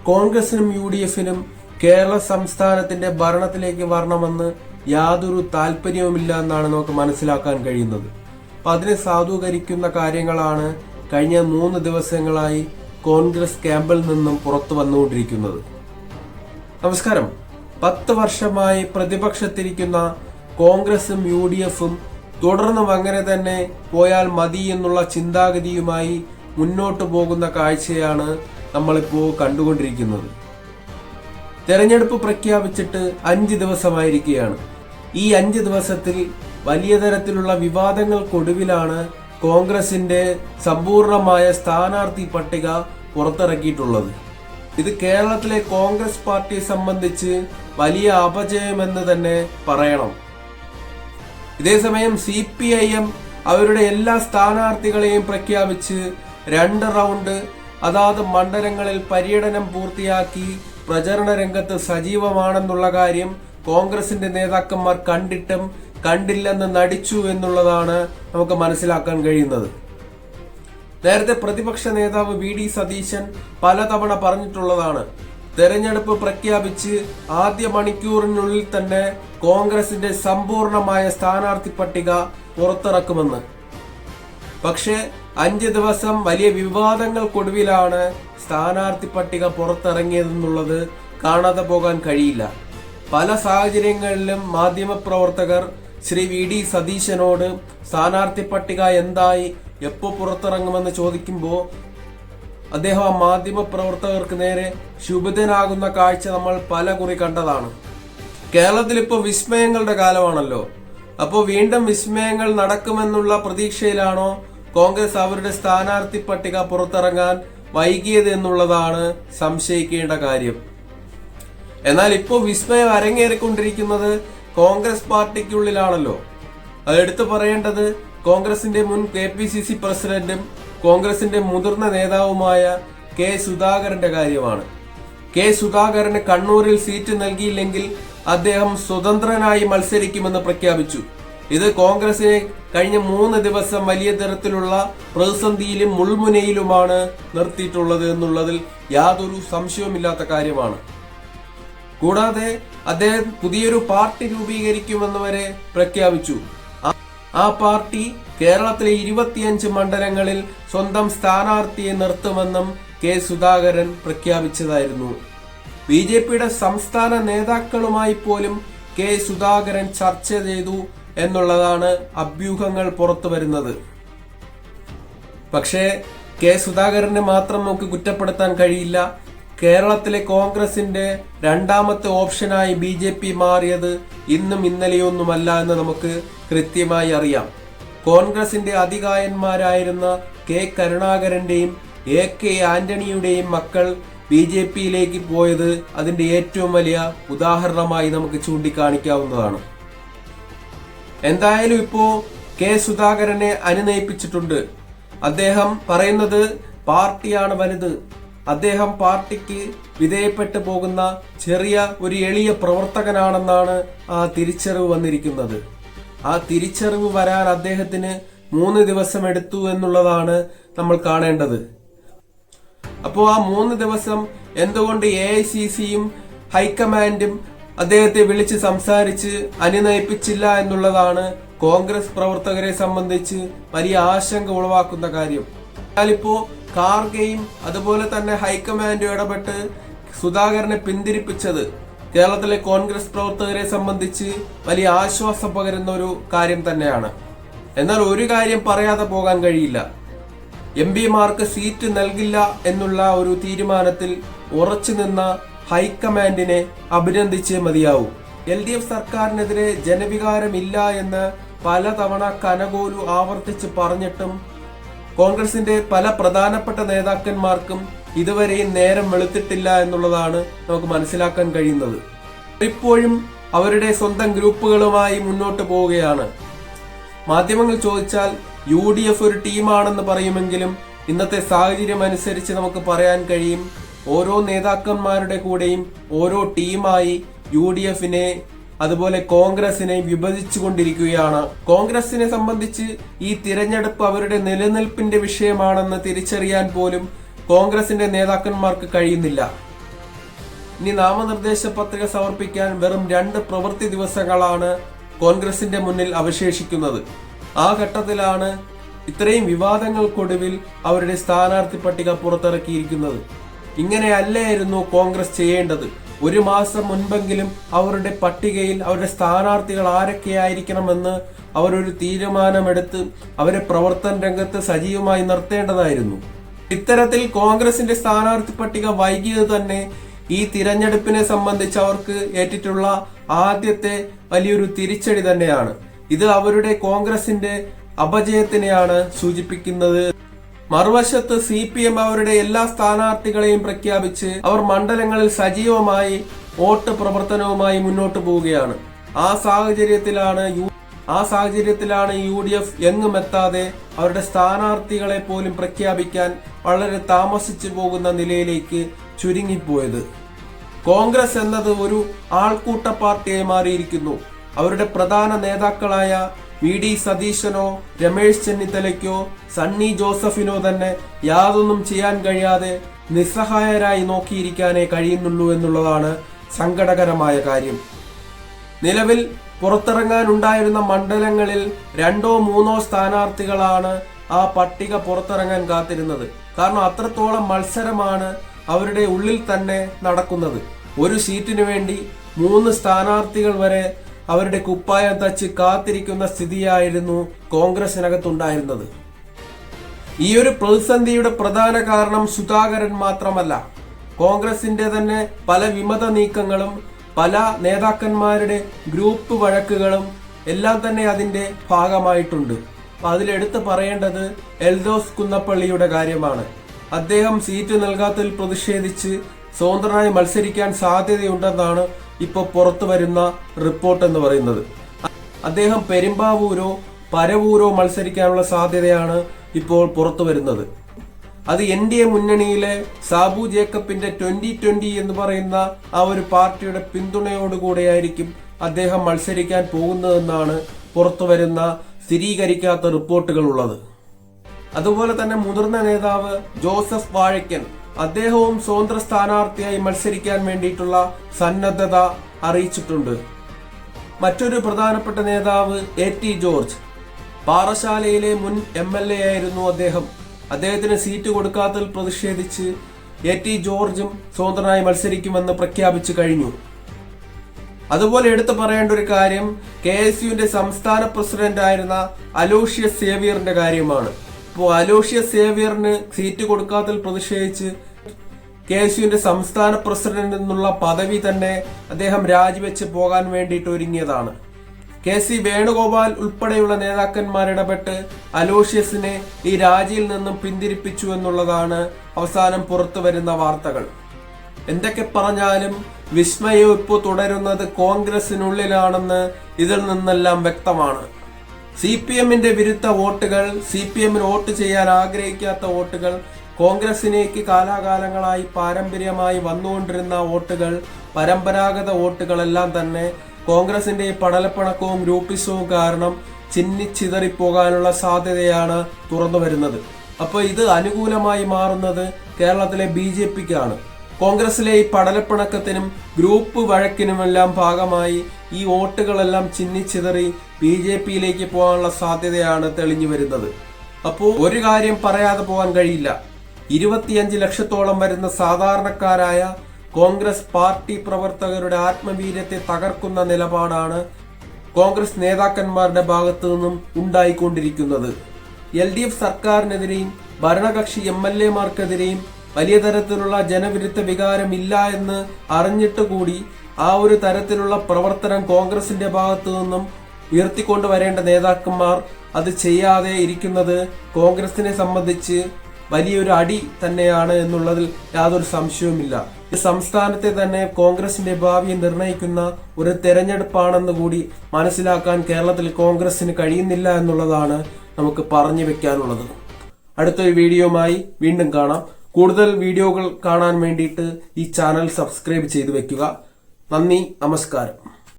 കോൺഗ്രസിനും UDFിനും കേരള സംസ്ഥാനത്തിന്റെ ഭരണത്തിലേക്ക് വരണമെന്ന് യാതൊരു താല്പര്യവുമില്ല എന്നാണ് നമുക്ക് മനസ്സിലാക്കാൻ കഴിയുന്നത്. അപ്പൊ അതിനെ സാധൂകരിക്കുന്ന കാര്യങ്ങളാണ് കഴിഞ്ഞ 3 ദിവസങ്ങളായി കോൺഗ്രസ് ക്യാമ്പിൽ നിന്നും പുറത്തു വന്നുകൊണ്ടിരിക്കുന്നത്. നമസ്കാരം. 10 വർഷമായി പ്രതിപക്ഷത്തിരിക്കുന്ന കോൺഗ്രസും UDFും തുടർന്നും അങ്ങനെ തന്നെ പോയാൽ മതി എന്നുള്ള ചിന്താഗതിയുമായി മുന്നോട്ടു പോകുന്ന കാഴ്ചയാണ് നമ്മളിപ്പോ കണ്ടുകൊണ്ടിരിക്കുന്നത്. തെരഞ്ഞെടുപ്പ് പ്രഖ്യാപിച്ചിട്ട് 5 ദിവസമായിരിക്കുകയാണ്. ഈ 5 ദിവസത്തിൽ വലിയ തരത്തിലുള്ള വിവാദങ്ങൾക്കൊടുവിലാണ് കോൺഗ്രസിന്റെ സമ്പൂർണമായ സ്ഥാനാർത്ഥി പട്ടിക പുറത്തിറക്കിയിട്ടുള്ളത്. ഇത് കേരളത്തിലെ കോൺഗ്രസ് പാർട്ടിയെ സംബന്ധിച്ച് വലിയ അപജയമെന്ന് തന്നെ പറയണം. ഇതേസമയം CPIM അവരുടെ എല്ലാ സ്ഥാനാർത്ഥികളെയും പ്രഖ്യാപിച്ച് 2 റൗണ്ട് അതാത് മണ്ഡലങ്ങളിൽ പര്യടനം പൂർത്തിയാക്കി പ്രചരണ രംഗത്ത് സജീവമാണെന്നുള്ള കാര്യം കോൺഗ്രസിന്റെ നേതാക്കന്മാർ കണ്ടിട്ടും കണ്ടില്ലെന്ന് നടിച്ചു എന്നുള്ളതാണ് നമുക്ക് മനസ്സിലാക്കാൻ കഴിയുന്നത്. നേരത്തെ പ്രതിപക്ഷ നേതാവ് VD സതീശൻ പലതവണ പറഞ്ഞിട്ടുള്ളതാണ്, തെരഞ്ഞെടുപ്പ് പ്രഖ്യാപിച്ച് ആദ്യ മണിക്കൂറിനുള്ളിൽ തന്നെ കോൺഗ്രസിന്റെ സമ്പൂർണമായ സ്ഥാനാർത്ഥി പട്ടിക പുറത്തിറക്കുമെന്ന്. പക്ഷേ 5 ദിവസം വലിയ വിവാദങ്ങൾക്കൊടുവിലാണ് സ്ഥാനാർത്ഥി പട്ടിക പുറത്തിറങ്ങിയതെന്നുള്ളത് കാണാതെ പോകാൻ കഴിയില്ല. പല സാഹചര്യങ്ങളിലും മാധ്യമപ്രവർത്തകർ ശ്രീ VD സതീശനോട് സ്ഥാനാർത്ഥി പട്ടിക എന്തായി, എപ്പോ പുറത്തിറങ്ങുമെന്ന് ചോദിക്കുമ്പോൾ അദ്ദേഹം ആ മാധ്യമപ്രവർത്തകർക്ക് നേരെ ശുഭിതനാകുന്ന കാഴ്ച നമ്മൾ പല കുറി കണ്ടതാണ്. കേരളത്തിൽ ഇപ്പോൾ വിസ്മയങ്ങളുടെ കാലമാണല്ലോ. അപ്പോൾ വീണ്ടും വിസ്മയങ്ങൾ നടക്കുമെന്നുള്ള പ്രതീക്ഷയിലാണോ കോൺഗ്രസ് അവരുടെ സ്ഥാനാർത്ഥി പട്ടിക പുറത്തിറങ്ങാൻ വൈകിയത് എന്നുള്ളതാണ് സംശയിക്കേണ്ട കാര്യം. എന്നാൽ ഇപ്പോൾ വിസ്മയം അരങ്ങേറിക്കൊണ്ടിരിക്കുന്നത് കോൺഗ്രസ് പാർട്ടിക്കുള്ളിലാണല്ലോ. അതെടുത്തു പറയേണ്ടത് കോൺഗ്രസിന്റെ മുൻ KPCC പ്രസിഡന്റും കോൺഗ്രസിന്റെ മുതിർന്ന നേതാവുമായ K സുധാകരന്റെ കാര്യമാണ്. K സുധാകരന് കണ്ണൂരിൽ സീറ്റ് നൽകിയില്ലെങ്കിൽ അദ്ദേഹം സ്വതന്ത്രനായി മത്സരിക്കുമെന്ന് പ്രഖ്യാപിച്ചു. ഇത് കോൺഗ്രസിനെ കഴിഞ്ഞ 3 ദിവസം വലിയ തരത്തിലുള്ള പ്രതിസന്ധിയിലും മുൾമുനയിലുമാണ് നിർത്തിയിട്ടുള്ളത് എന്നുള്ളതിൽ യാതൊരു സംശയവുമില്ലാത്ത കാര്യമാണ്. കൂടാതെ അദ്ദേഹം പുതിയൊരു പാർട്ടി രൂപീകരിക്കുമെന്ന് വരെ പ്രഖ്യാപിച്ചു. ആ പാർട്ടി കേരളത്തിലെ 25 മണ്ഡലങ്ങളിൽ സ്വന്തം സ്ഥാനാർത്ഥിയെ നിർത്തുമെന്നും K സുധാകരൻ പ്രഖ്യാപിച്ചതായിരുന്നു. BJPയുടെ സംസ്ഥാന നേതാക്കളുമായി പോലും K സുധാകരൻ ചർച്ച ചെയ്തു എന്നുള്ളതാണ് അഭ്യൂഹങ്ങൾ പുറത്തു വരുന്നത്. പക്ഷേ K സുധാകരനെ മാത്രം നമുക്ക് കുറ്റപ്പെടുത്താൻ കഴിയില്ല. കേരളത്തിലെ കോൺഗ്രസിന്റെ രണ്ടാമത്തെ ഓപ്ഷനായി BJP മാറിയത് ഇന്നും ഇന്നലെയൊന്നുമല്ല എന്ന് നമുക്ക് കൃത്യമായി അറിയാം. കോൺഗ്രസിന്റെ അതികായന്മാരായിരുന്ന K കരുണാകരന്റെയും AK ആന്റണിയുടെയും മക്കൾ BJPയിലേക്ക് പോയത് അതിന്റെ ഏറ്റവും വലിയ ഉദാഹരണമായി നമുക്ക് ചൂണ്ടിക്കാണിക്കാവുന്നതാണ്. എന്തായാലും ഇപ്പോ K സുധാകരനെ അനുനയിപ്പിച്ചിട്ടുണ്ട്. അദ്ദേഹം പറയുന്നത് പാർട്ടിയാണ് വലുത്, അദ്ദേഹം പാർട്ടിക്ക് വിധേയപ്പെട്ടു പോകുന്ന ചെറിയ ഒരു എളിയ പ്രവർത്തകനാണെന്നാണ് ആ തിരിച്ചറിവ് വന്നിരിക്കുന്നത്. ആ തിരിച്ചറിവ് വരാൻ അദ്ദേഹത്തിന് 3 ദിവസം എടുത്തു എന്നുള്ളതാണ് നമ്മൾ കാണേണ്ടത്. അപ്പോൾ ആ 3 ദിവസം എന്തുകൊണ്ട് AICCയും ഹൈക്കമാൻഡും അദ്ദേഹത്തെ വിളിച്ച് സംസാരിച്ച് അനുനയിപ്പിച്ചില്ല എന്നുള്ളതാണ് കോൺഗ്രസ് പ്രവർത്തകരെ സംബന്ധിച്ച് വലിയ ആശങ്ക ഉളവാക്കുന്ന കാര്യം. എന്നാലിപ്പോ ഖാർഗെയും അതുപോലെ തന്നെ ഹൈക്കമാൻഡും ഇടപെട്ട് സുധാകരനെ പിന്തിരിപ്പിച്ചത് കേരളത്തിലെ കോൺഗ്രസ് പ്രവർത്തകരെ സംബന്ധിച്ച് വലിയ ആശ്വാസം പകരുന്ന ഒരു കാര്യം തന്നെയാണ്. എന്നാൽ ഒരു കാര്യം പറയാതെ പോകാൻ കഴിയില്ല, MPമാർക്ക് സീറ്റ് നൽകില്ല എന്നുള്ള ഒരു തീരുമാനത്തിൽ ഉറച്ചു നിന്ന ഹൈക്കമാൻഡിനെ അഭിനന്ദിച്ചേ മതിയാവൂ. LDF സർക്കാരിനെതിരെ ജനവികാരമില്ല എന്ന് പലതവണ കനകോലു ആവർത്തിച്ച് പറഞ്ഞിട്ടും കോൺഗ്രസിന്റെ പല പ്രധാനപ്പെട്ട നേതാക്കന്മാർക്കും ഇതുവരെയും നേരം വെളുത്തിട്ടില്ല എന്നുള്ളതാണ് നമുക്ക് മനസ്സിലാക്കാൻ കഴിയുന്നത്. ഇപ്പോഴും അവരുടെ സ്വന്തം ഗ്രൂപ്പുകളുമായി മുന്നോട്ട് പോവുകയാണ്. മാധ്യമങ്ങൾ ചോദിച്ചാൽ UDF ഒരു ടീമാണെന്ന് പറയുമെങ്കിലും ഇന്നത്തെ സാഹചര്യം അനുസരിച്ച് നമുക്ക് പറയാൻ കഴിയും, ഓരോ നേതാക്കന്മാരുടെ കൂടെയും ഓരോ ടീമായി UDFനെ അതുപോലെ കോൺഗ്രസിനെ വിഭജിച്ചുകൊണ്ടിരിക്കുകയാണ്. കോൺഗ്രസിനെ സംബന്ധിച്ച് ഈ തിരഞ്ഞെടുപ്പ് അവരുടെ നിലനിൽപ്പിന്റെ വിഷയമാണെന്ന് തിരിച്ചറിയാൻ പോലും കോൺഗ്രസിന്റെ നേതാക്കന്മാർക്ക് കഴിയുന്നില്ല. ഇനി നാമനിർദ്ദേശ പത്രിക സമർപ്പിക്കാൻ വെറും 2 പ്രവൃത്തി ദിവസങ്ങളാണ് കോൺഗ്രസിന്റെ മുന്നിൽ അവശേഷിക്കുന്നത്. ആ ഘട്ടത്തിലാണ് ഇത്രയും വിവാദങ്ങൾക്കൊടുവിൽ അവരുടെ സ്ഥാനാർത്ഥി പട്ടിക പുറത്തിറക്കിയിരിക്കുന്നത്. ഇങ്ങനെയല്ലായിരുന്നു കോൺഗ്രസ് ചെയ്യേണ്ടത്. 1 മാസം മുൻപെങ്കിലും അവരുടെ പട്ടികയിൽ അവരുടെ സ്ഥാനാർത്ഥികൾ ആരൊക്കെയായിരിക്കണമെന്ന് അവരൊരു തീരുമാനമെടുത്ത് അവരെ പ്രവർത്തന രംഗത്ത് സജീവമായി നിർത്തേണ്ടതായിരുന്നു. ഇത്തരത്തിൽ കോൺഗ്രസിന്റെ സ്ഥാനാർത്ഥി പട്ടിക വൈകിയത് തന്നെ ഈ തിരഞ്ഞെടുപ്പിനെ സംബന്ധിച്ച് അവർക്ക് ഏറ്റിട്ടുള്ള ആദ്യത്തെ വലിയൊരു തിരിച്ചടി തന്നെയാണ്. ഇത് അവരുടെ കോൺഗ്രസിന്റെ അപജയത്തിനെയാണ് സൂചിപ്പിക്കുന്നത്. മറുവശത്ത് CPM അവരുടെ എല്ലാ സ്ഥാനാർത്ഥികളെയും പ്രഖ്യാപിച്ച് അവർ മണ്ഡലങ്ങളിൽ സജീവമായി വോട്ട് പ്രവർത്തനവുമായി മുന്നോട്ട് പോവുകയാണ്. ആ സാഹചര്യത്തിലാണ് UDF എങ്ങും എത്താതെ അവരുടെ സ്ഥാനാർത്ഥികളെ പോലും പ്രഖ്യാപിക്കാൻ വളരെ താമസിച്ചു പോകുന്ന നിലയിലേക്ക് ചുരുങ്ങിപ്പോയത്. കോൺഗ്രസ് എന്നത് ഒരു ആൾക്കൂട്ട പാർട്ടിയായി മാറിയിരിക്കുന്നു. അവരുടെ പ്രധാന നേതാക്കളായ VD സതീശനോ രമേശ് ചെന്നിത്തലയ്ക്കോ സണ്ണി ജോസഫിനോ തന്നെ യാതൊന്നും ചെയ്യാൻ കഴിയാതെ നിസ്സഹായരായി നോക്കിയിരിക്കാനേ കഴിയുന്നുള്ളൂ എന്നുള്ളതാണ് സങ്കടകരമായ കാര്യം. നിലവിൽ പുറത്തിറങ്ങാനുണ്ടായിരുന്ന മണ്ഡലങ്ങളിൽ 2ഓ 3ഓ സ്ഥാനാർത്ഥികളാണ് ആ പട്ടിക പുറത്തിറങ്ങാൻ കാത്തിരുന്നത്. കാരണം അത്രത്തോളം മത്സരമാണ് അവരുടെ ഉള്ളിൽ തന്നെ നടക്കുന്നത്. ഒരു സീറ്റിനു വേണ്ടി 3 സ്ഥാനാർത്ഥികൾ വരെ അവരുടെ കുപ്പായം തച്ച് കാത്തിരിക്കുന്ന സ്ഥിതിയായിരുന്നു കോൺഗ്രസിനകത്തുണ്ടായിരുന്നത്. ഈ ഒരു പ്രതിസന്ധിയുടെ പ്രധാന കാരണം സുധാകരൻ മാത്രമല്ല, കോൺഗ്രസിന്റെ തന്നെ പല വിമത നീക്കങ്ങളും പല നേതാക്കന്മാരുടെ ഗ്രൂപ്പ് വഴക്കുകളും എല്ലാം തന്നെ അതിന്റെ ഭാഗമായിട്ടുണ്ട്. അതിലെടുത്ത് പറയേണ്ടത് എൽദോസ് കുന്നപ്പള്ളിയുടെ കാര്യമാണ്. അദ്ദേഹം സീറ്റ് നൽകാത്തതിൽ പ്രതിഷേധിച്ച് സ്വതന്ത്രനായി മത്സരിക്കാൻ സാധ്യതയുണ്ടെന്നാണ് ഇപ്പോൾ പുറത്തു വരുന്ന റിപ്പോർട്ട് എന്ന് പറയുന്നത്. അദ്ദേഹം പെരുമ്പാവൂരോ പരവൂരോ മത്സരിക്കാനുള്ള സാധ്യതയാണ് ഇപ്പോൾ പുറത്തു വരുന്നത്. അത് NDA മുന്നണിയിലെ സാബു ജേക്കബിന്റെ 2020 എന്ന് പറയുന്ന ആ ഒരു പാർട്ടിയുടെ പിന്തുണയോടുകൂടെയായിരിക്കും അദ്ദേഹം മത്സരിക്കാൻ പോകുന്നതെന്നാണ് പുറത്തു വരുന്ന സ്ഥിരീകരിക്കാത്ത റിപ്പോർട്ടുകൾ ഉള്ളത്. അതുപോലെ തന്നെ മുതിർന്ന നേതാവ് ജോസഫ് വാഴയ്ക്കൻ അദ്ദേഹവും സ്വതന്ത്ര സ്ഥാനാർത്ഥിയായി മത്സരിക്കാൻ വേണ്ടിയിട്ടുള്ള സന്നദ്ധത അറിയിച്ചിട്ടുണ്ട്. മറ്റൊരു പ്രധാനപ്പെട്ട നേതാവ് AT ജോർജ്, പാറശാലയിലെ മുൻ MLA ആയിരുന്നു അദ്ദേഹം. അദ്ദേഹത്തിന് സീറ്റ് കൊടുക്കാത്തതിൽ പ്രതിഷേധിച്ച് AT ജോർജും സ്വതന്ത്രനായി മത്സരിക്കുമെന്ന് പ്രഖ്യാപിച്ചു കഴിഞ്ഞു. അതുപോലെ എടുത്തു പറയേണ്ട ഒരു കാര്യം KSUവിന്റെ സംസ്ഥാന പ്രസിഡന്റ് ആയിരുന്ന അലോഷ്യസ് സേവ്യറിന്റെ കാര്യമാണ്. ഇപ്പോൾ അലോഷ്യസ് സേവ്യറിന് സീറ്റ് കൊടുക്കാത്തതിൽ പ്രതിഷേധിച്ച് KSUവിന്റെ സംസ്ഥാന പ്രസിഡന്റ് എന്നുള്ള പദവി തന്നെ അദ്ദേഹം രാജിവെച്ച് പോകാൻ വേണ്ടിയിട്ട് ഒരുങ്ങിയതാണ്. KC വേണുഗോപാൽ ഉൾപ്പെടെയുള്ള നേതാക്കന്മാരിടപെട്ട് അലോഷ്യസിനെ ഈ രാജിയിൽ നിന്നും പിന്തിരിപ്പിച്ചു എന്നുള്ളതാണ് അവസാനം പുറത്തു വരുന്ന വാർത്തകൾ. എന്തൊക്കെ പറഞ്ഞാലും വിസ്മയം ഇപ്പോൾ തുടരുന്നത് കോൺഗ്രസിനുള്ളിലാണെന്ന് ഇതിൽ നിന്നെല്ലാം വ്യക്തമാണ്. CPMന്റെ വിരുദ്ധ വോട്ടുകൾ, CPMന് വോട്ട് ചെയ്യാൻ ആഗ്രഹിക്കാത്ത വോട്ടുകൾ, കോൺഗ്രസിലേക്ക് കാലാകാലങ്ങളായി പാരമ്പര്യമായി വന്നുകൊണ്ടിരുന്ന വോട്ടുകൾ, പരമ്പരാഗത വോട്ടുകളെല്ലാം തന്നെ കോൺഗ്രസിന്റെ ഈ പടലപ്പിണക്കവും ഗ്രൂപ്പിസവും കാരണം ചിന്നിച്ചിതറിപ്പോകാനുള്ള സാധ്യതയാണ് തുറന്നു വരുന്നത്. അപ്പോൾ ഇത് അനുകൂലമായി മാറുന്നത് കേരളത്തിലെ BJPക്കാണ്. കോൺഗ്രസിലെ ഈ പടലപ്പിണക്കത്തിനും ഗ്രൂപ്പ് വഴക്കിനുമെല്ലാം ഭാഗമായി ഈ വോട്ടുകളെല്ലാം ചിന്നിച്ചിതറി BJPയിലേക്ക് പോകാനുള്ള സാധ്യതയാണ് തെളിഞ്ഞു വരുന്നത്. അപ്പോൾ ഒരു കാര്യം പറയാതെ പോകാൻ കഴിയില്ല. 25 ലക്ഷത്തോളം വരുന്ന സാധാരണക്കാരായ കോൺഗ്രസ് പാർട്ടി പ്രവർത്തകരുടെ ആത്മവീര്യത്തെ തകർക്കുന്ന നിലപാടാണ് കോൺഗ്രസ് നേതാക്കന്മാരുടെ ഭാഗത്തു നിന്നും ഉണ്ടായിക്കൊണ്ടിരിക്കുന്നത്. LDF സർക്കാരിനെതിരെയും ഭരണകക്ഷി MLAമാർക്കെതിരെയും വലിയ തരത്തിലുള്ള ജനവിരുദ്ധ വികാരം ഇല്ല എന്ന് അറിഞ്ഞിട്ട് കൂടി ആ ഒരു തരത്തിലുള്ള പ്രവർത്തനം കോൺഗ്രസിന്റെ ഭാഗത്തു നിന്നും ഉയർത്തിക്കൊണ്ടുവരേണ്ട നേതാക്കന്മാർ അത് ചെയ്യാതെ ഇരിക്കുന്നത് കോൺഗ്രസിനെ സംബന്ധിച്ച് വലിയൊരു അടി തന്നെയാണ് എന്നുള്ളതിൽ യാതൊരു സംശയവുമില്ല. സംസ്ഥാനത്തെ തന്നെ കോൺഗ്രസിന്റെ ഭാവിയെ നിർണയിക്കുന്ന ഒരു തെരഞ്ഞെടുപ്പാണെന്ന് കൂടി മനസ്സിലാക്കാൻ കേരളത്തിൽ കോൺഗ്രസിന് കഴിയുന്നില്ല എന്നുള്ളതാണ് നമുക്ക് പറഞ്ഞു വെക്കാനുള്ളത്. അടുത്തൊരു വീഡിയോയുമായി വീണ്ടും കാണാം. കൂടുതൽ വീഡിയോകൾ കാണാൻ വേണ്ടിയിട്ട് ഈ ചാനൽ സബ്സ്ക്രൈബ് ചെയ്തു വെക്കുക. നന്ദി, നമസ്കാരം.